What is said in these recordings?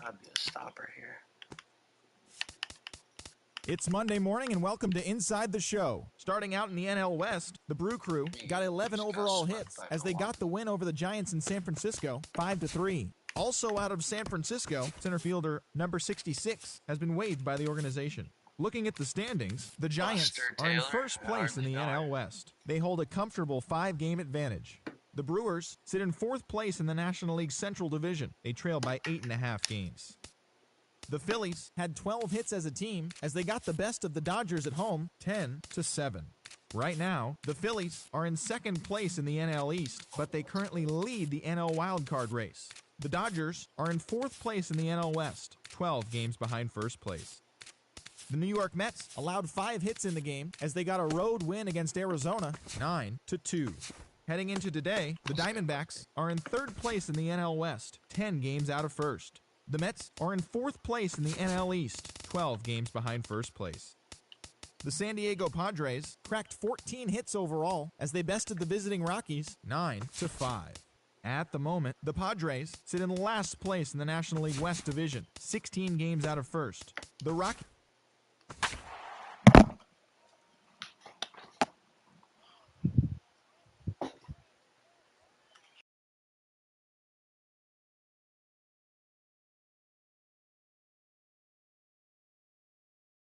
I'd be a stopper here. It's Monday morning and welcome to Inside the Show. Starting out in the NL West, the Brew Crew got 11 overall hits as they got the win over the Giants in San Francisco 5-3. Also out of San Francisco, center fielder number 66 has been waived by the organization. Looking at the standings, the Giants are in first place in the NL West. They hold a comfortable 5-game advantage. The Brewers sit in fourth place in the National League Central Division. They trail by 8.5 games. The Phillies had 12 hits as a team as they got the best of the Dodgers at home 10-7. Right now, the Phillies are in second place in the NL East, but they currently lead the NL wildcard race. The Dodgers are in fourth place in the NL West, 12 games behind first place. The New York Mets allowed 5 hits in the game as they got a road win against Arizona 9-2. Heading into today, the Diamondbacks are in third place in the NL West, 10 games out of first. The Mets are in fourth place in the NL East, 12 games behind first place. The San Diego Padres cracked 14 hits overall as they bested the visiting Rockies 9-5. At the moment, the Padres sit in last place in the National League West Division, 16 games out of first. The Rockies...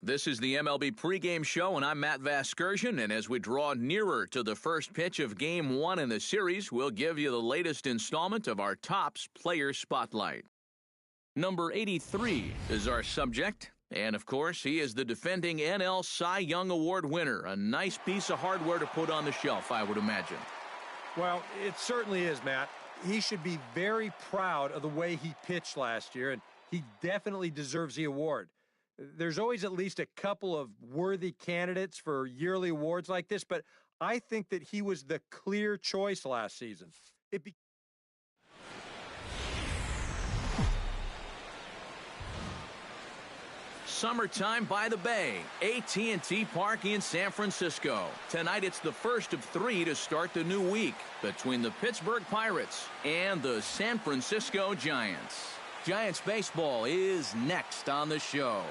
This is the MLB pregame show, and I'm Matt Vasgersian, and as we draw nearer to the first pitch of Game 1 in the series, we'll give you the latest installment of our Topps Player Spotlight. Number 83 is our subject, and of course, he is the defending NL Cy Young Award winner. A nice piece of hardware to put on the shelf, I would imagine. Well, it certainly is, Matt. He should be very proud of the way he pitched last year, and he definitely deserves the award. There's always at least a couple of worthy candidates for yearly awards like this, but I think that he was the clear choice last season. Summertime by the Bay, AT&T Park in San Francisco. Tonight it's the first of 3 to start the new week between the Pittsburgh Pirates and the San Francisco Giants. Giants baseball is next on the show.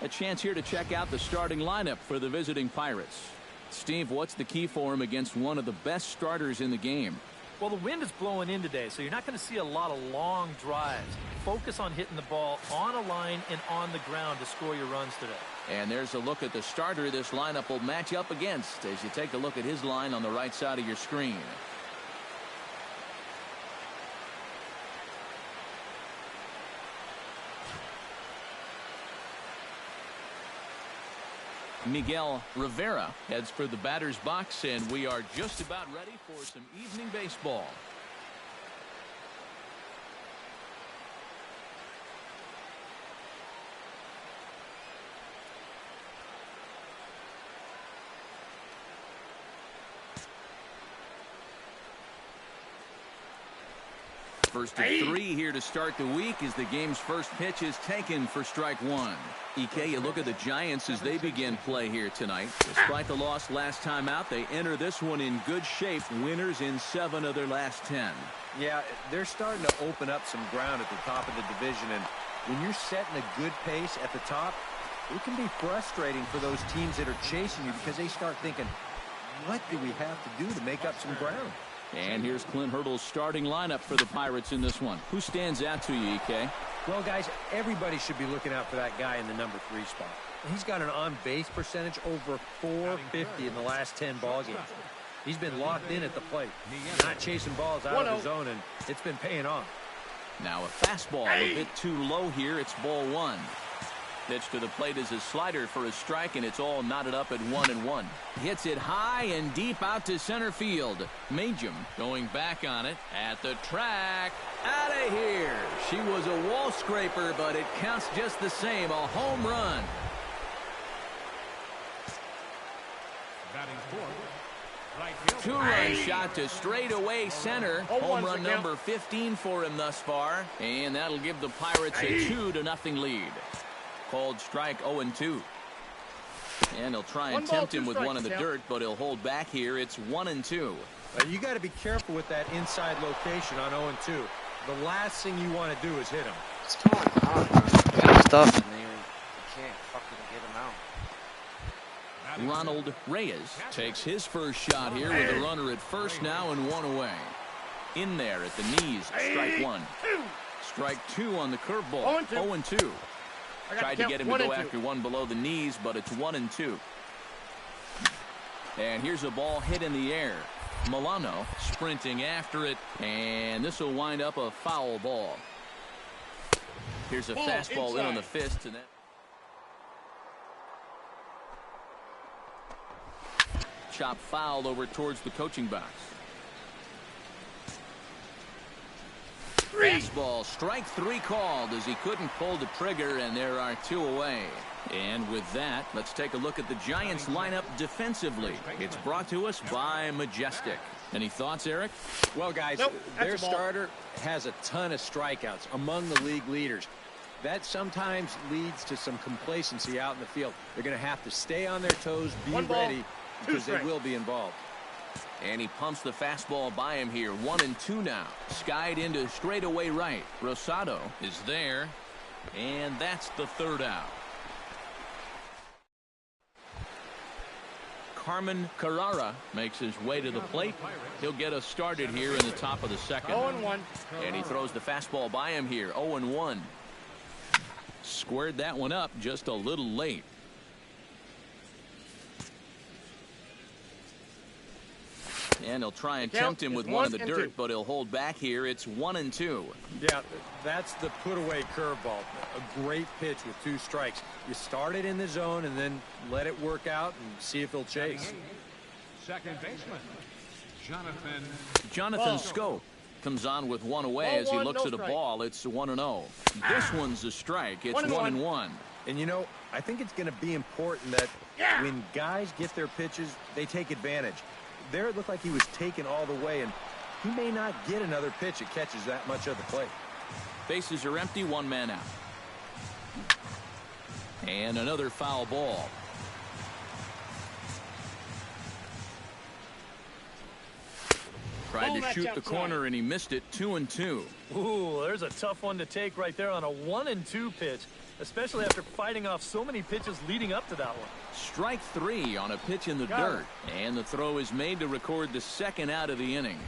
A chance here to check out the starting lineup for the visiting Pirates. Steve, what's the key for him against one of the best starters in the game? Well, the wind is blowing in today, so you're not going to see a lot of long drives. Focus on hitting the ball on a line and on the ground to score your runs today. And there's a look at the starter this lineup will match up against as you take a look at his line on the right side of your screen. Miguel Rivera heads for the batter's box, and we are just about ready for some evening baseball. First of 3 here to start the week as the game's first pitch is taken for strike 1. EK, you look at the Giants as they begin play here tonight. Despite the loss last time out, they enter this one in good shape, winners in 7 of their last 10. Yeah, they're starting to open up some ground at the top of the division, and when you're setting a good pace at the top, it can be frustrating for those teams that are chasing you because they start thinking, what do we have to do to make up some ground? And here's Clint Hurdle's starting lineup for the Pirates in this one. Who stands out to you, EK? Well, guys, everybody should be looking out for that guy in the number 3 spot. He's got an on-base percentage over .450 in the last 10 ball games. He's been locked in at the plate, not chasing balls out of the zone, and it's been paying off. Now a fastball a bit too low here. It's ball 1. Pitch to the plate is a slider for a strike, and it's all knotted up at 1-1. Hits it high and deep out to center field. Majum going back on it at the track. Out of here. She was a wall scraper, but it counts just the same. A home run. Two-run shot to straightaway center. Home run number 15 for him thus far, and that'll give the Pirates a 2-0 lead. Called strike 0-2. And he'll try and tempt him with one in the dirt, but he'll hold back here. It's 1-2. You got to be careful with that inside location on 0-2. The last thing you want to do is hit him. What's going on, bro? Stuff, and you can't fucking get him out. Ronald Reyes takes his first shot here with a runner at first now and one away. In there at the knees, strike one. Strike two on the curveball. 0-2. Tried to get him to go after one below the knees, but it's 1-2. And here's a ball hit in the air. Milano sprinting after it, and this will wind up a foul ball. Here's a fastball in on the fist, and that chop foul over towards the coaching box. Fastball, strike three called as he couldn't pull the trigger, and there are two away. And with that, let's take a look at the Giants lineup defensively. It's brought to us by Majestic. Any thoughts, Eric? Well, guys, their starter has a ton of strikeouts, among the league leaders. That sometimes leads to some complacency out in the field. They're going to have to stay on their toes, be ready, because they will be involved. And he pumps the fastball by him here. 1-2 now. Skied into straightaway right. Rosado is there. And that's the third out. Carmen Carrara makes his way to the plate. He'll get us started here in the top of the second. 0-1. And he throws the fastball by him here. 0-1. Squared that one up just a little late. And he'll try and tempt him with one in the dirt, but he'll hold back here. It's 1-2. Yeah, that's the put-away curveball. A great pitch with two strikes. You start it in the zone and then let it work out and see if he'll chase. Second baseman, Jonathan Scope comes on with one away as he looks at a ball. It's 1-0. This one's a strike. It's 1-1. And, you know, I think it's going to be important that when guys get their pitches, they take advantage. There it looked like he was taken all the way, and he may not get another pitch that catches that much of the plate. Bases are empty, one man out. And another foul ball. Tried to shoot the corner, and he missed it. 2-2. Ooh, there's a tough one to take right there on a 1-2 pitch, especially after fighting off so many pitches leading up to that one. Strike three on a pitch in the dirt. And the throw is made to record the second out of the inning.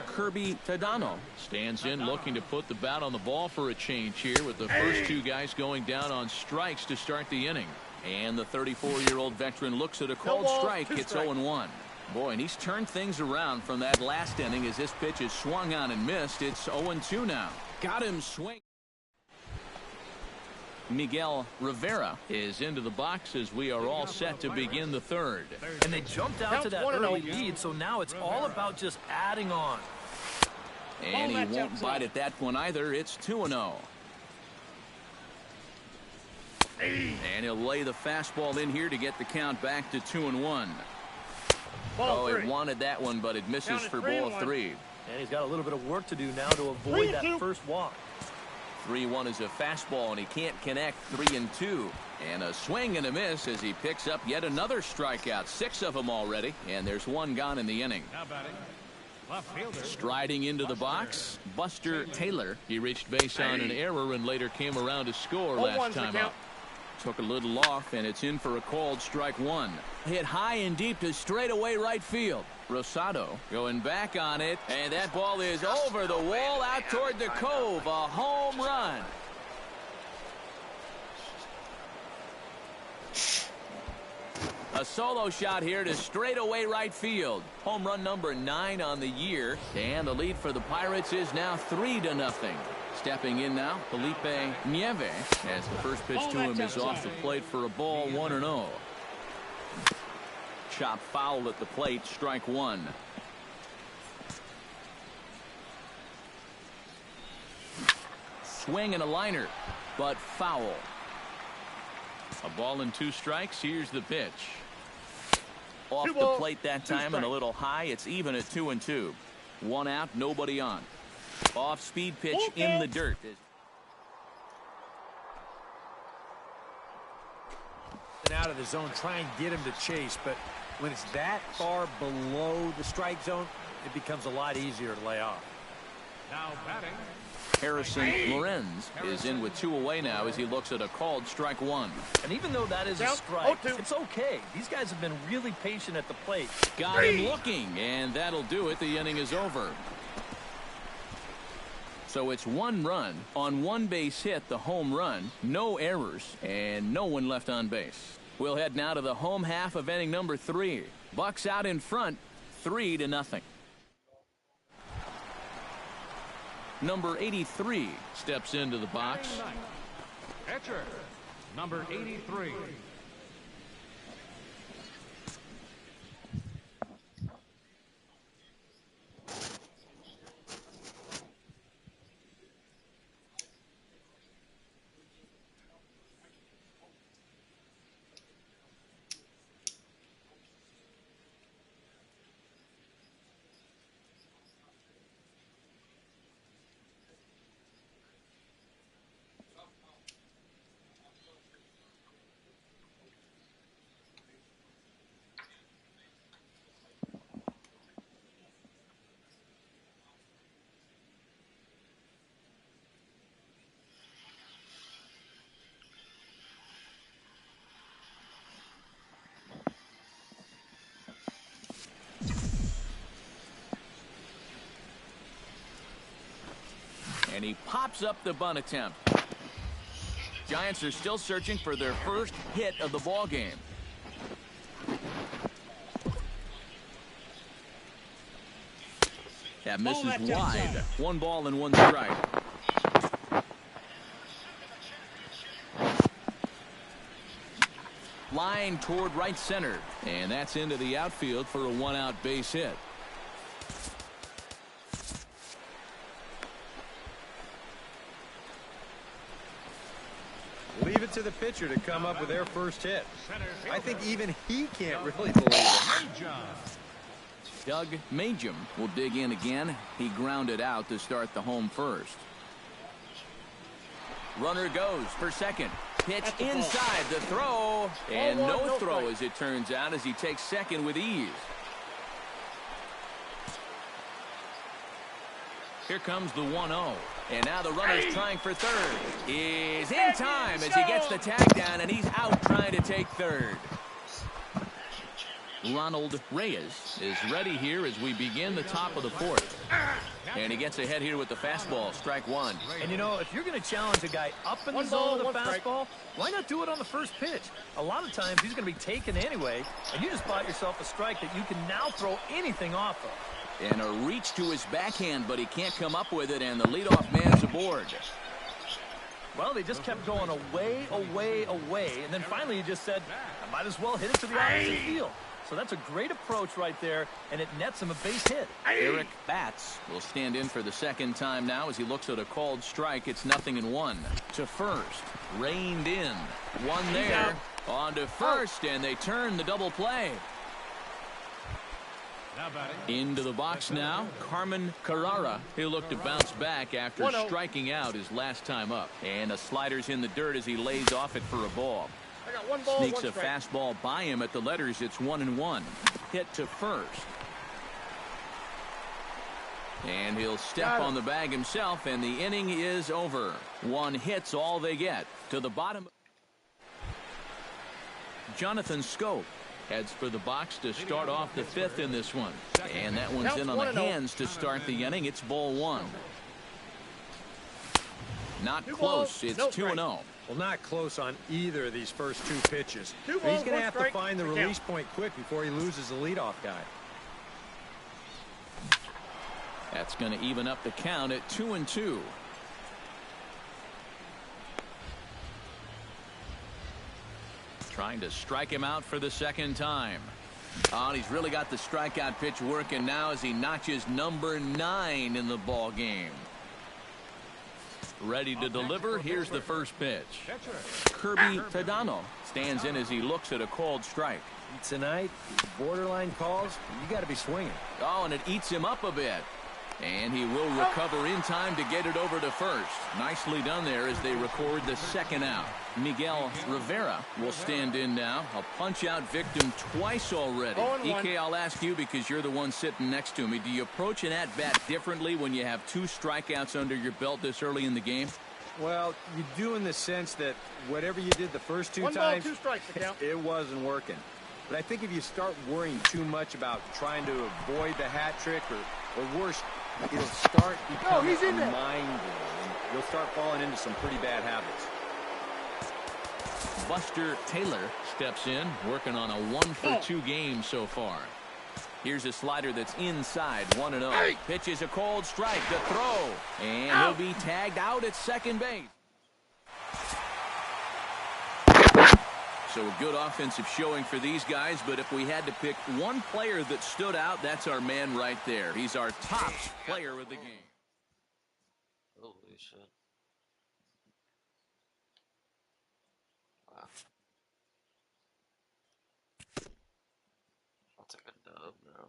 Kirby Tadano stands in looking to put the bat on the ball for a change here with the first two guys going down on strikes to start the inning. And the 34-year-old veteran looks at a called strike. It's 0-1. Boy, and he's turned things around from that last inning as this pitch is swung on and missed. It's 0-2 now. Got him swing. Miguel Rivera is into the box as we are all set to begin the third. And they jumped out to that early lead, so now it's all about just adding on. And he won't bite at that one either. It's 2-0. And he'll lay the fastball in here to get the count back to 2-1. Oh, he wanted that one, but it misses for ball three. And he's got a little bit of work to do now to avoid that first walk. 3-1 is a fastball, and he can't connect. 3-2. And a swing and a miss as he picks up yet another strikeout. 6 of them already, and there's one gone in the inning. Striding into the box, Buster Taylor. He reached base on an error and later came around to score last time out. Took a little off, and it's in for a called strike one. Hit high and deep to straightaway right field. Rosado going back on it, and that ball is over the wall out toward the cove. A home run. A solo shot here to straightaway right field. Home run number 9 on the year, and the lead for the Pirates is now 3-0. Stepping in now, Felipe Nieve, as the first pitch to him is off the plate for a ball. 1-0. Chop foul at the plate, strike one. Swing and a liner, but foul. A ball and 2 strikes. Here's the pitch. Off the plate that time and a little high. It's even at 2-2. 1 out, nobody on. Off speed pitch in the dirt. Out of the zone, try and get him to chase, but when it's that far below the strike zone, it becomes a lot easier to lay off. Now batting. Harrison Lorenz is in with 2 away now as he looks at a called strike 1. And even though that is a strike, it's okay. These guys have been really patient at the plate. Got him looking, and that'll do it. The inning is over. So it's 1 run on 1 base hit, the home run, no errors, and no one left on base. We'll head now to the home half of inning number 3. Bucks out in front, 3-0. Number 83 steps into the box. Catcher, number 83. And he pops up the bunt attempt. Giants are still searching for their first hit of the ball game. That misses wide. 1 ball and 1 strike. Line toward right center. And that's into the outfield for a 1-out base hit. Leave it to the pitcher to come up with their first hit. I think even he can't really believe it. Doug Majum will dig in again. He grounded out to start the home first. Runner goes for second. Pitch inside the throw. And no throw as it turns out as he takes second with ease. Here comes the 1-0. And now the runner's trying for third. Is in time as he gets the tag down, and he's out trying to take third. Ronald Reyes is ready here as we begin the top of the 4th. And he gets ahead here with the fastball, strike 1. And you know, if you're going to challenge a guy up in the zone with a fastball, why not do it on the first pitch? A lot of times he's going to be taken anyway, and you just bought yourself a strike that you can now throw anything off of. And a reach to his backhand, but he can't come up with it, and the leadoff man's aboard. Well, they just kept going away, away, away, and then finally he just said, I might as well hit it to the opposite field. So that's a great approach right there, and it nets him a base hit. Eric Batts will stand in for the second time now as he looks at a called strike. It's 0-1. To first, reined in. One there. On to first, and they turn the double play. Into the box now, Carmen Carrara. He'll look to bounce back after striking out his last time up. And a slider's in the dirt as he lays off it for a ball. Sneaks a fastball by him at the letters. It's 1-1. Hit to first. And he'll step on the bag himself, and the inning is over. 1 hit's all they get. To the bottom. Jonathan Scope heads for the box to start off the 5th in this one. And that one's in on the hands to start the inning. It's ball 1. Not close. It's 2-0. Well, not close on either of these first 2 pitches. He's going to have to find the release point quick before he loses the leadoff guy. That's going to even up the count at 2-2. Trying to strike him out for the second time. Oh, and he's really got the strikeout pitch working now as he notches number 9 in the ball game. Ready to deliver. Here's the first pitch. Kirby Tadano stands in as he looks at a called strike. Tonight, borderline calls, you got to be swinging. Oh, and it eats him up a bit. And he will recover in time to get it over to first. Nicely done there as they record the second out. Miguel Rivera will stand in now. A punch-out victim twice already. EK, I'll ask you because you're the one sitting next to me. Do you approach an at-bat differently when you have 2 strikeouts under your belt this early in the game? Well, you do in the sense that whatever you did the first 2 times, 1 ball, 2 strikes to count. It wasn't working. But I think if you start worrying too much about trying to avoid the hat trick or worse, it'll start becoming a mind game, and you'll start falling into some pretty bad habits. Buster Taylor steps in, working on a 1-for-2 game so far. Here's a slider that's inside, 1-0. Pitches a cold strike to throw, and he'll be tagged out at second base. So a good offensive showing for these guys, but if we had to pick one player that stood out, that's our man right there. He's our top player of the game. Holy shit. Wow. I'll take a dub now.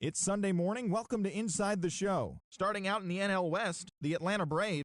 It's Sunday morning. Welcome to Inside the Show. Starting out in the NL West, the Atlanta Braves